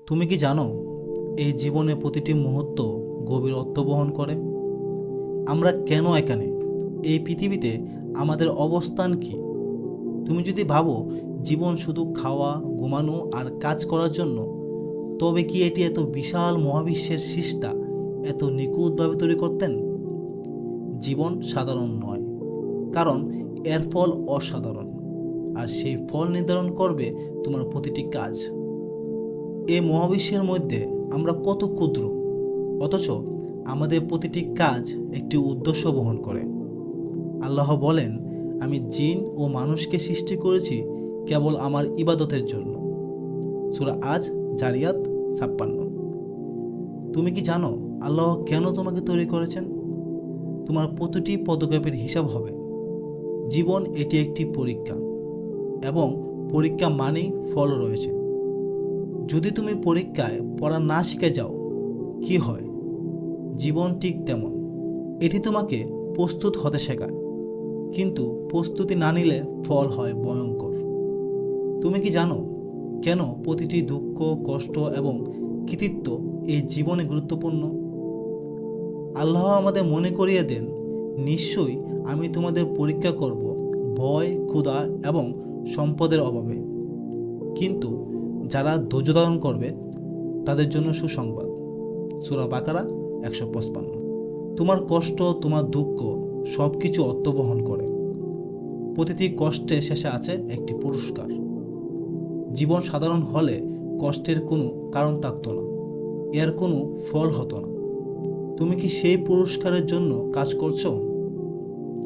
তুমি কি জানো এই জীবনে প্রতিটি মুহূর্ত গভীর অর্থ বহন করে? আমরা কেন এখানে, এই পৃথিবীতে আমাদের অবস্থান কি? তুমি যদি ভাবো জীবন শুধু খাওয়া, ঘুমানো আর কাজ করার জন্য, তবে কি এটি এত বিশাল মহাবিশ্বের সৃষ্টা এত নিখুঁতভাবে তৈরি করতেন? জীবন সাধারণ নয়, কারণ এর ফল অসাধারণ, আর সেই ফল নির্ধারণ করবে তোমার প্রতিটি কাজ। এই মহাবিশ্বের মধ্যে আমরা কত ক্ষুদ্র, অথচ আমাদের প্রতিটি কাজ একটি উদ্দেশ্য বহন করে। আল্লাহ বলেন, আমি জিন ও মানুষকে সৃষ্টি করেছি কেবল আমার ইবাদতের জন্য। সূরা আজ জারিয়াত 56। তুমি কি জানো আল্লাহ কেন তোমাকে তৈরি করেছেন? তোমার প্রতিটি পদক্ষেপের হিসাব হবে। জীবন এটি একটি পরীক্ষা, এবং পরীক্ষা মানেই ফল রয়েছে। যদি তুমি পরীক্ষায় পড়া না শিখে যাও, কি হয়? জীবন ঠিক তেমন, এটি তোমাকে প্রস্তুত হতে শেখায়, কিন্তু প্রস্তুতি না নিলে ফল হয় ভয়ঙ্কর। তুমি কি জানো কেন প্রতিটি দুঃখ, কষ্ট এবং কৃতিত্ব এই জীবনে গুরুত্বপূর্ণ? আল্লাহ আমাদের মনে করিয়ে দেন, নিশ্চয়ই আমি তোমাদের পরীক্ষা করব ভয়, ক্ষুধা এবং সম্পদের অভাবে, কিন্তু যারা ধৈর্য ধারণ করবে তাদের জন্য সুসংবাদ। সূরা বাকারা 155। তোমার কষ্ট, তোমার দুঃখ সব কিছু অর্থ বহন করে। প্রতিটি কষ্টের শেষে আছে একটি পুরস্কার। জীবন সাধারণ হলে কষ্টের কোনো কারণ থাকত না, এর কোনো ফল হতো না। তুমি কি সেই পুরস্কারের জন্য কাজ করছো?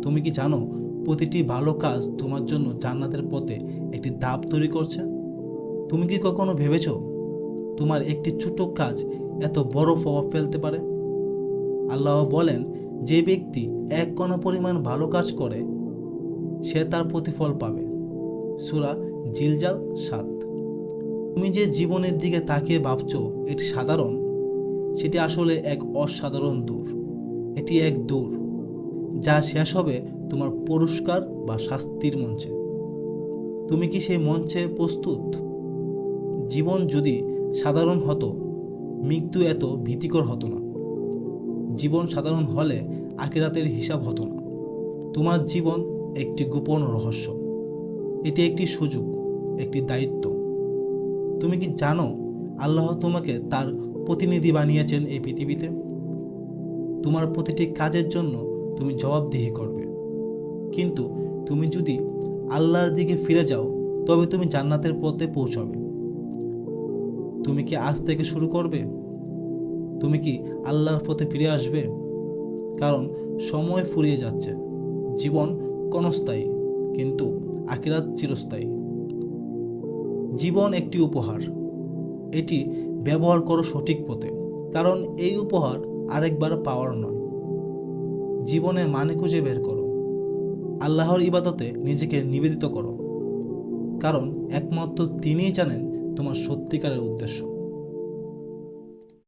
তুমি কি জানো প্রতিটি ভালো কাজ তোমার জন্য জান্নাতের পথে একটি ধাপ তৈরি করছে? তুমি কি কখনো ভেবেছো তোমার একটি ছোট কাজ এত বড় প্রভাব ফেলতে পারে? আল্লাহ বলেন, যে ব্যক্তি এক কণা পরিমাণ ভালো কাজ করে সে তার প্রতিফল পাবে। সূরা জিলজাল 7। তুমি যে জীবনের দিকে তাকিয়ে ভাবছো এটি সাধারণ, সেটি আসলে এক অসাধারণ দূর। এটি এক দূর যা শেষ হবে তোমার পুরস্কার বা শাস্তির মঞ্চে। তুমি কি সেই মঞ্চে প্রস্তুত? জীবন যদি সাধারণ হতো, মৃত্যু এত ভীতিকর হতো না। জীবন সাধারণ হলে আখিরাতের হিসাব হতো না। তোমার জীবন একটি গোপন রহস্য। এটি একটি সুযোগ, একটি দায়িত্ব। তুমি কি জানো আল্লাহ তোমাকে তার প্রতিনিধি বানিয়েছেন এই পৃথিবীতে? তোমার প্রতিটি কাজের জন্য তুমি জবাবদিহি করবে, কিন্তু তুমি যদি আল্লাহর দিকে ফিরে যাও তবে তুমি জান্নাতের পথে পৌঁছাবে। তুমি কি আজ থেকে শুরু করবে? তুমি কি আল্লাহর পথে ফিরে আসবে? কারণ সময় ফুরিয়ে যাচ্ছে। জীবন ক্ষণস্থায়ী, কিন্তু আখিরাত চিরস্থায়ী। জীবন একটি উপহার, এটি ব্যবহার করো সঠিক পথে, কারণ এই উপহার আরেকবার পাওয়ার নয়। জীবনে মানে খুঁজে বের করো। আল্লাহর ইবাদতে নিজেকে নিবেদিত করো, কারণ একমাত্র তিনিই জানেন তোমার সত্যিকারের উদ্দেশ্য।